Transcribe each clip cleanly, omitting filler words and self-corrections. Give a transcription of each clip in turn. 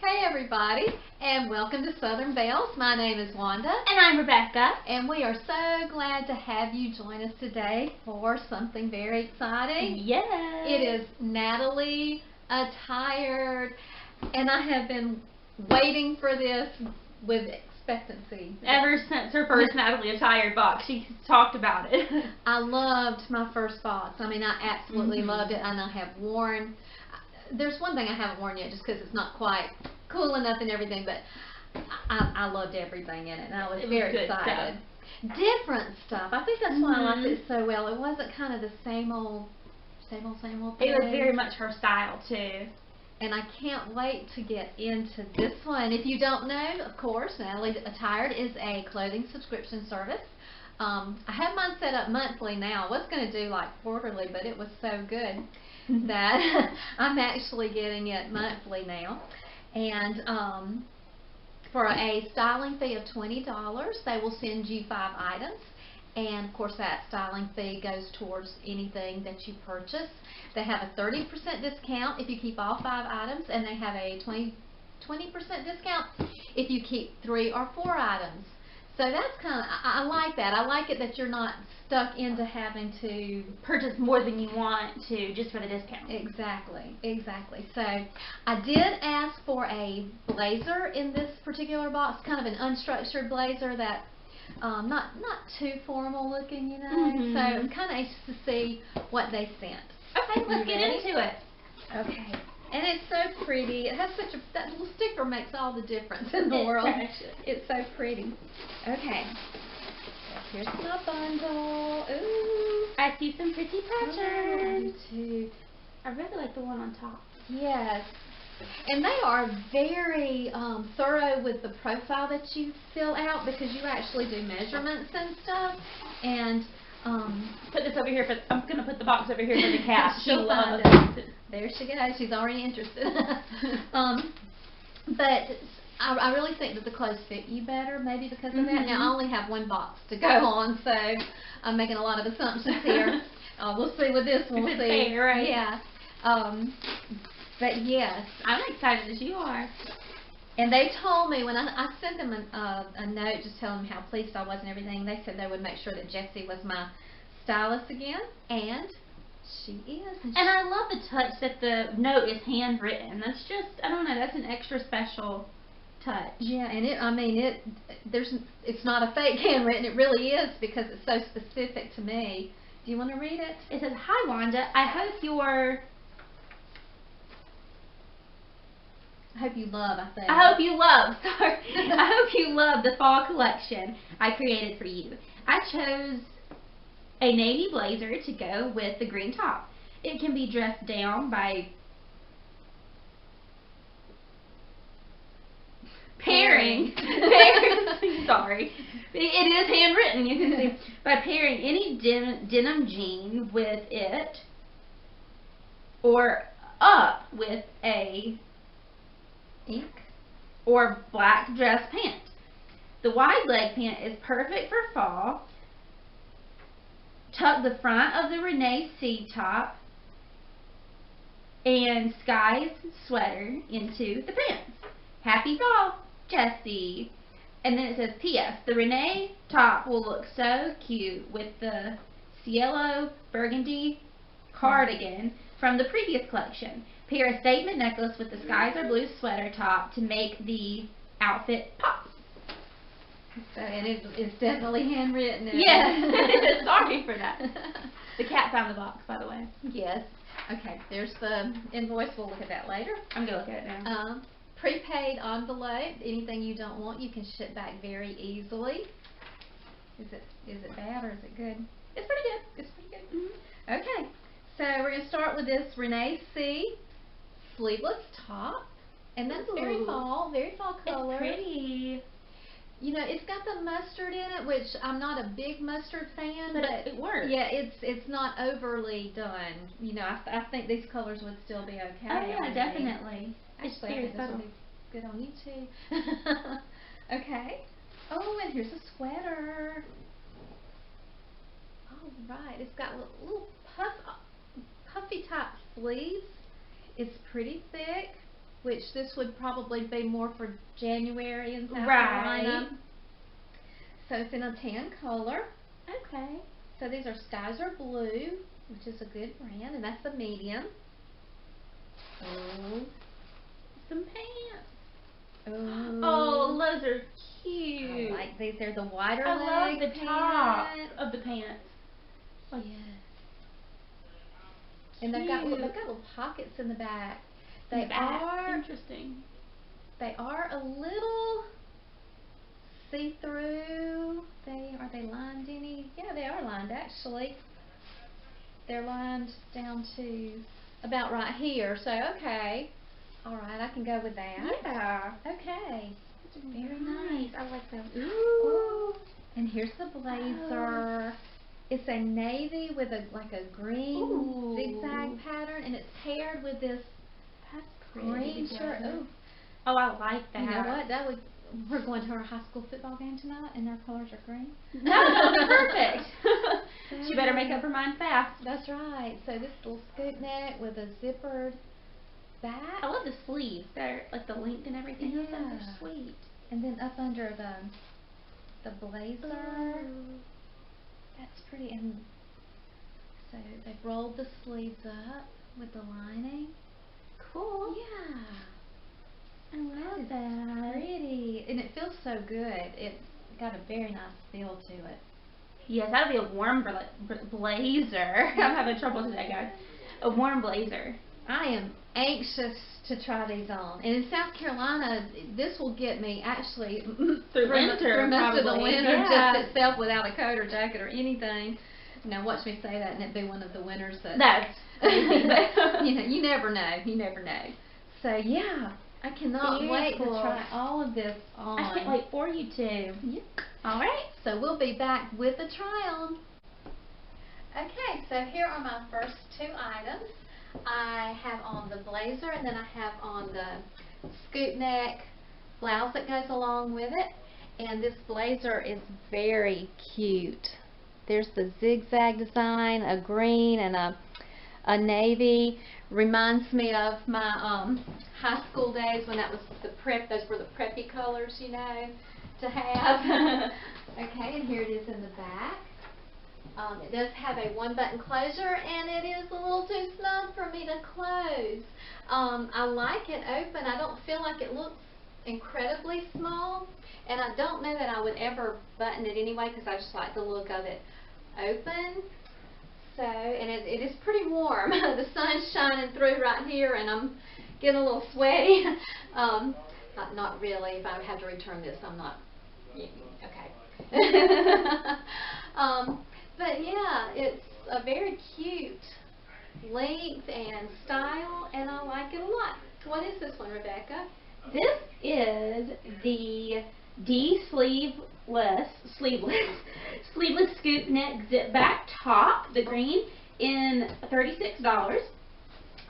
Hey everybody, and welcome to Southern Bells. My name is Wanda. And I'm Rebecca. And we are so glad to have you join us today for something very exciting. Yes. It is Natalie Attired, and I have been waiting for this with expectancy. Ever since her first Natalie Attired box, she talked about it. I loved my first box. I mean, I absolutely loved it, and I have worn. There's one thing I haven't worn yet just because it's not quite cool enough and everything, but I loved everything in it, and I was very excited. Different stuff. I think that's why I liked it so well. It wasn't kind of the same old thing. It was very much her style, too. And I can't wait to get into this one. If you don't know, of course, Natalie Attired is a clothing subscription service. I have mine set up monthly now. I was going to do like quarterly, but it was so good that I'm actually getting it monthly now. And for a styling fee of $20, they will send you 5 items. And of course that styling fee goes towards anything that you purchase. They have a 30% discount if you keep all 5 items, and they have a 20% discount if you keep 3 or 4 items. So that's kind of, I like that. I like it that you're not stuck into having to purchase more than you want to just for the discount. Exactly, exactly. So I did ask for a blazer in this particular box, kind of an unstructured blazer that not too formal looking, you know. So I'm kind of anxious to see what they sent. Okay, let's get into it. Okay. And it's so pretty. It has such a, that little sticker makes all the difference in the world. It's so pretty. Okay. Here's my bundle. Ooh. I see some pretty patterns. I do too. I really like the one on top. Yes. And they are very thorough with the profile that you fill out, because you actually do measurements and stuff. And put this over here. I'm going to put the box over here for the cat. She'll loves it. There she goes. She's already interested. But I really think that the clothes fit you better, maybe because of that. Now, I only have one box to go on, so I'm making a lot of assumptions here. We'll see with this one. We'll see. Fair, right? Yeah. But yes. I'm excited as you are. And they told me when I sent them a note just telling them how pleased I was and everything, they said they would make sure that Jessie was my stylist again, and she is. And I love the touch that the note is handwritten. That's just, I don't know, that's an extra special touch. Yeah, and it's not a fake handwritten. It really is, because it's so specific to me. Do you want to read it? It says, "Hi Wanda, I hope you love the fall collection I created for you. I chose a navy blazer to go with the green top. It can be dressed down by pairing. Sorry. It is handwritten, you can see. By pairing any denim jean with it, or up with a ink or black dress pant. The wide leg pant is perfect for fall. Tuck the front of the Renee C top and Sky's sweater into the pants. Happy fall, Jessie." And then it says, "P.S. The Renee top will look so cute with the cielo burgundy cardigan from the previous collection. Pair a statement necklace with the skies or blue sweater top to make the outfit pop." So, and it's definitely handwritten. Yes. Sorry for that. The cat found the box, by the way. Yes. Okay, there's the invoice. We'll look at that later. I'm going to look at it now. Prepaid envelope. Anything you don't want, you can ship back very easily. Is it bad or is it good? It's pretty good. It's pretty good. Okay, so we're going to start with this Renee C sleeveless top, and that's very fall color. It's pretty. You know, it's got the mustard in it, which I'm not a big mustard fan, but it works. Yeah, it's not overly done. You know, I think these colors would still be okay. Oh yeah, definitely. Actually, I think this will be good on you too. Okay. Oh, and here's a sweater. All right, it's got little puffy type sleeves. It's pretty thick which this would probably be more for January in South Right. Carolina. So it's in a tan color. Okay. So these are Skies Are Blue, which is a good brand, and that's the medium. Oh. Some pants. Oh, those are cute. I like these. They're the wider I love leg the top pants. of the pants. Yes. And they've got little pockets in the back. They are interesting. They are a little see-through. Are they lined any? Yeah, they are lined actually. They're lined down to about right here. So okay. All right, I can go with that. Yeah. Okay. Very nice. I like those. Ooh. And here's the blazer. It's a navy with a green zigzag pattern, and it's paired with this green shirt. Oh, I like that. You know what? We're going to our high school football game tonight, and our colors are green. No, that'll be perfect. She better make up her mind fast. That's right. So this little scoop neck with a zippered back. I love the sleeves. They're like the length and everything. Yeah. They're sweet. And then up under the blazer. That's pretty. And so they've rolled the sleeves up with the lining. Cool. Yeah. I love that. Pretty. And it feels so good. It's got a very nice feel to it. Yes, that'll be a warm blazer. I'm having trouble today, guys. A warm blazer. I am anxious to try these on. And in South Carolina, this will get me actually through most of the winter yeah. just itself without a coat or jacket or anything. Now watch me say that and it be one of the winters that... That's crazy. you never know. You never know. So yeah, I cannot wait to try all of this on. I can't wait for you to. Yep. All right. So we'll be back with the try-on. Okay, so here are my first two items. I have on the blazer, and then I have on the scoop neck blouse that goes along with it. And this blazer is very cute. There's the zigzag design, a green and a navy. Reminds me of my high school days when that was those were the preppy colors, you know, to have. Okay, and here it is in the back. It does have a one-button closure, and it is a little too snug for me to close. I like it open. I don't feel like it looks incredibly small, and I don't know that I would ever button it anyway because I just like the look of it open. So, and it is pretty warm. The sun's shining through right here, and I'm getting a little sweaty. Not really. If I have to return this, I'm not. Okay. But yeah, it's a very cute length and style, and I like it a lot. What is this one, Rebecca? This is the sleeveless scoop neck zip back top, the green, in $36,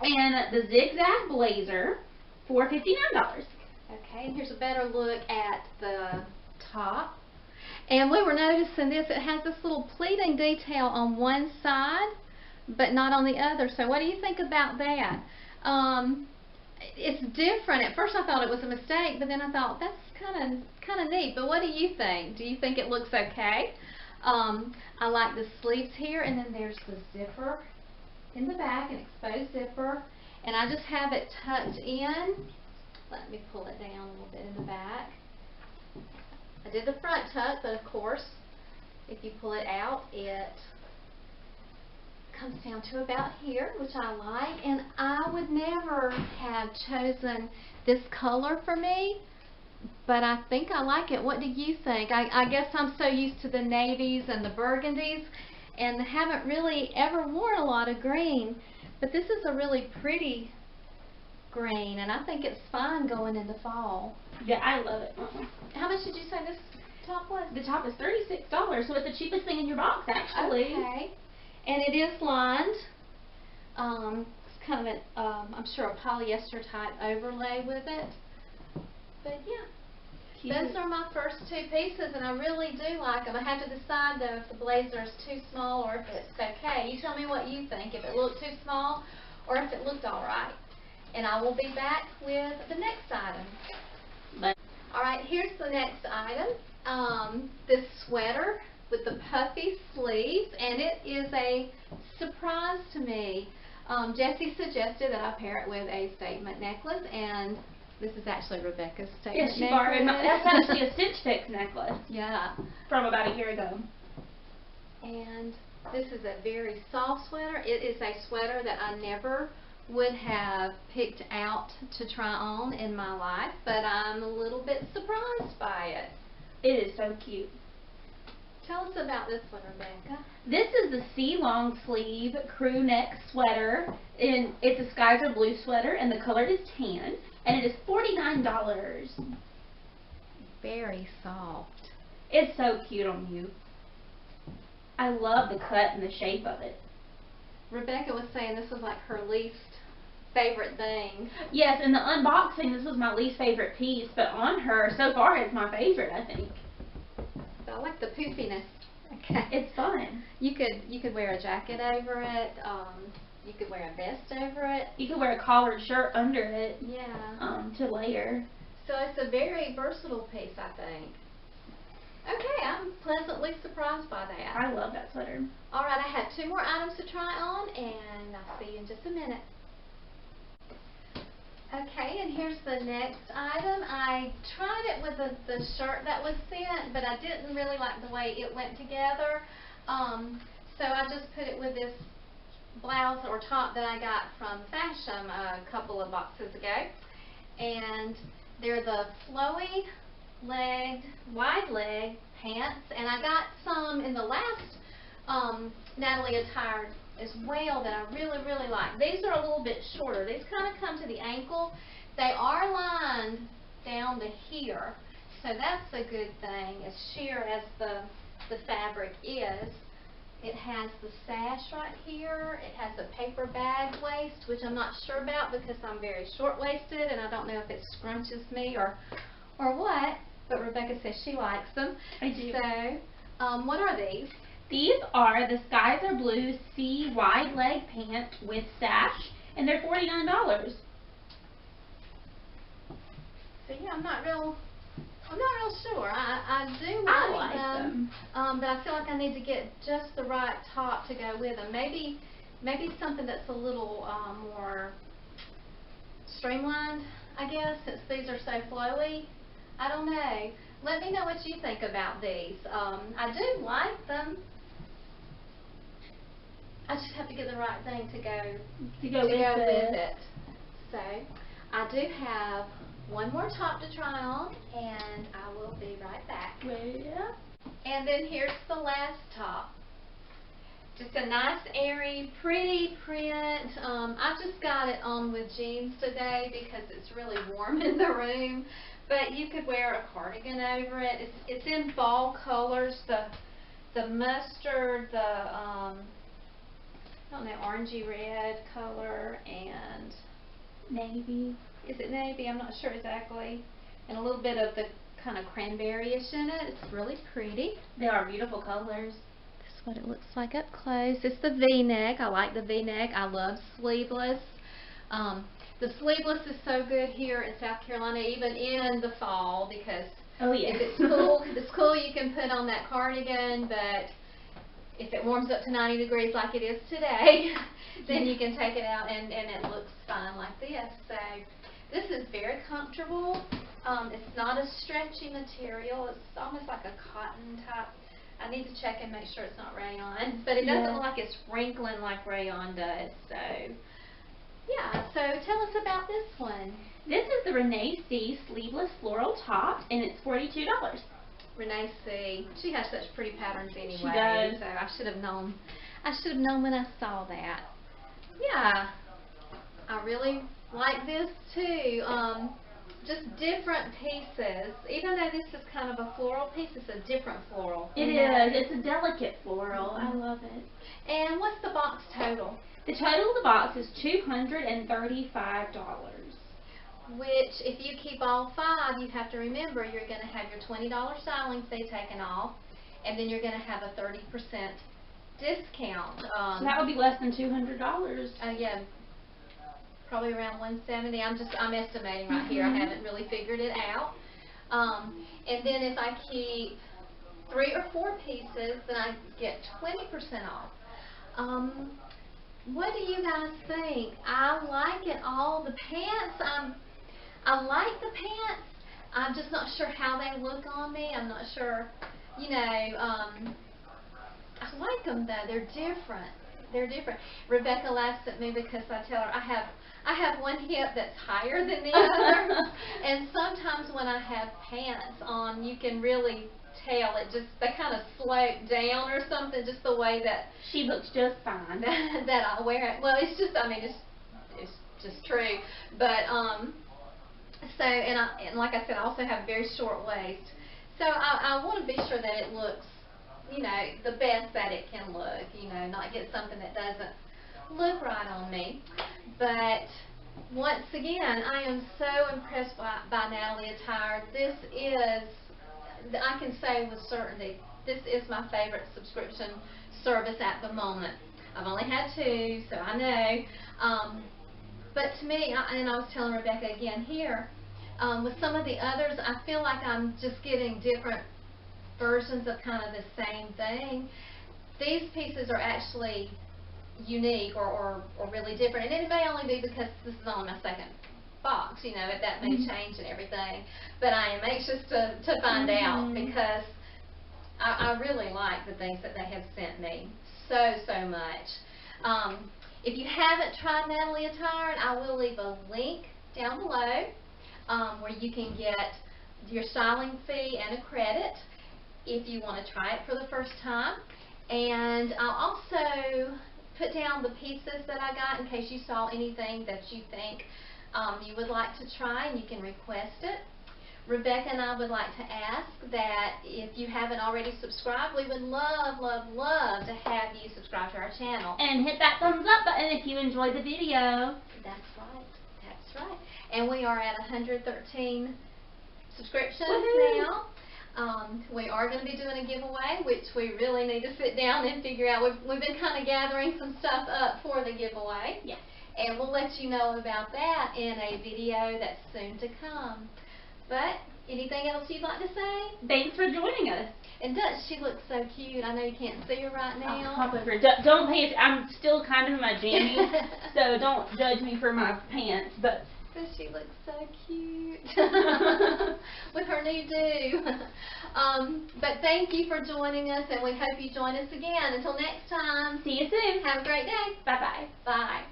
and the zigzag blazer for $59. Okay, and here's a better look at the top. And we were noticing this, it has this little pleating detail on one side, but not on the other. So what do you think about that? It's different. At first I thought it was a mistake, but then I thought that's kind of neat. But what do you think? Do you think it looks okay? I like the sleeves here, and then there's the zipper in the back, an exposed zipper, and I just have it tucked in. Let me pull it down a little bit in the back. I did the front tuck, but of course, if you pull it out, it comes down to about here, which I like. And I would never have chosen this color for me, but I think I like it. What do you think? I guess I'm so used to the navies and the burgundies and haven't really ever worn a lot of green, but this is a really pretty green, and I think it's fine going into fall. Yeah, I love it. How much did you say this top was? The top is $36, so it's the cheapest thing in your box, actually. Okay. And it is lined. It's kind of an, I'm sure, a polyester type overlay with it. But yeah. Cute. Those are my first two pieces, and I really do like them. I have to decide, though, if the blazer is too small or if it's okay. You tell me what you think, if it looked too small or if it looked all right. and I will be back with the next item. Alright, here's the next item. This sweater with the puffy sleeves, and it is a surprise to me. Jessie suggested that I pair it with a statement necklace, and this is actually Rebecca's statement necklace. Yes, she borrowed my, that's actually a Stitch Fix necklace. Yeah. From about a year ago. And this is a very soft sweater. It is a sweater that I never would have picked out to try on in my life, but I'm a little bit surprised by it. It is so cute. Tell us about this one, Rebecca. This is the C long sleeve crew neck sweater, and it's a Skyzer blue sweater, and the color is tan, and it is $49. Very soft. It's so cute on you. I love the cut and the shape of it. Rebecca was saying this was like her least favorite thing. Yes, in the unboxing, this was my least favorite piece, but on her, so far, it's my favorite, I think. So I like the poofiness. Okay. It's fun. You could wear a jacket over it. You could wear a vest over it. You could wear a collared shirt under it. Yeah. To layer. So it's a very versatile piece, I think. Okay, I'm pleasantly surprised by that. I love that sweater. Alright, I have 2 more items to try on, and I'll see you in just a minute. Okay, and here's the next item. I tried it with the shirt that was sent, but I didn't really like the way it went together. So I just put it with this blouse or top that I got from Sash a couple of boxes ago. And they're the flowy legged, wide leg pants, and I got some in the last Natalie Attired as well that I really, really like. These are a little bit shorter. These kind of come to the ankle. They are lined down to here, so that's a good thing, as sheer as the fabric is. It has the sash right here. It has a paper bag waist, which I'm not sure about because I'm very short-waisted and I don't know if it scrunches me or what, but Rebecca says she likes them. I do. So, what are these? These are the Skyzer Blue C wide leg pants with sash, and they're $49. So yeah, I'm not real sure. I do like them. But I feel like I need to get just the right top to go with them. Maybe something that's a little more streamlined, I guess, since these are so flowy. I don't know. Let me know what you think about these. I do like them. I just have to get the right thing to go with it. So, I do have one more top to try on, and I will be right back. Yeah. And then here's the last top. Just a nice, airy, pretty print. I just got it on with jeans today because it's really warm in the room. But you could wear a cardigan over it. It's in fall colors. The mustard, I don't know, orangey red color, and navy. Is it navy? I'm not sure exactly. And a little bit of the kind of cranberry-ish in it. It's really pretty. They are beautiful colors. This is what it looks like up close. It's the V-neck. I like the V-neck. I love sleeveless. The sleeveless is so good here in South Carolina, even in the fall, because if it's cool, you can put on that cardigan, but if it warms up to 90 degrees like it is today, then you can take it out and it looks fine like this. So this is very comfortable. It's not a stretchy material. It's almost like a cotton type. I need to check and make sure it's not rayon, but it doesn't look like it's wrinkling like rayon does. So yeah, so tell us about this one. This is the Renee C Sleeveless Floral Top, and it's $42. Renee C. She has such pretty patterns anyway. She does. So I should have known. I should have known when I saw that. Yeah, I really like this too. Just different pieces. Even though this is kind of a floral piece, it's a different floral. It is. It's a delicate floral. I love it. And what's the box total? The total of the box is $235. Which, if you keep all 5, you have to remember you're going to have your $20 styling fee taken off, and then you're going to have a 30% discount. So that would be less than $200. Yeah. probably around 170. I'm estimating right here. I haven't really figured it out. And then if I keep 3 or 4 pieces, then I get 20% off. What do you guys think? I like it all. The pants, I like the pants. I'm just not sure how they look on me. I'm not sure, you know, I like them though. They're different. They're different. Rebecca laughs at me because I tell her I have one hip that's higher than the other, and sometimes when I have pants on, you can really tell they kind of slope down or something, just the way that she looks just fine that I wear it. Well, it's just, I mean, it's just true. But so and like I said, I also have a very short waist, so I want to be sure that it looks, you know, the best that it can look, you know, not get something that doesn't look right on me. But once again, I am so impressed by Natalie Attired. This is, I can say with certainty, this is my favorite subscription service at the moment. I've only had 2, so I know. But to me, and I was telling Rebecca again here, with some of the others, I feel like I'm just getting different versions of kind of the same thing. These pieces are actually unique or really different, and it may only be because this is only my second box, you know, that may change and everything, but I am anxious to find out, because I really like the things that they have sent me so much. If you haven't tried Natalie Attired, I will leave a link down below where you can get your styling fee and a credit if you want to try it for the first time. And I'll also put down the pieces that I got in case you saw anything that you think you would like to try, and you can request it. Rebecca and I would like to ask that if you haven't already subscribed, we would love to have you subscribe to our channel. And hit that thumbs up button if you enjoyed the video. That's right. That's right. And we are at 113 subscriptions now. We are going to be doing a giveaway, which we really need to sit down and figure out. We've been kind of gathering some stuff up for the giveaway. Yes. And we'll let you know about that in a video that's soon to come. But anything else you'd like to say? Thanks for joining us. And does she look so cute? I know you can't see her right now. I'll pop over. Don't pay attention. I'm still kind of in my jammies, so don't judge me for my pants. But she looks so cute with her new do. But thank you for joining us, and we hope you join us again. Until next time. See you soon. Have a great day. Bye-bye. Bye.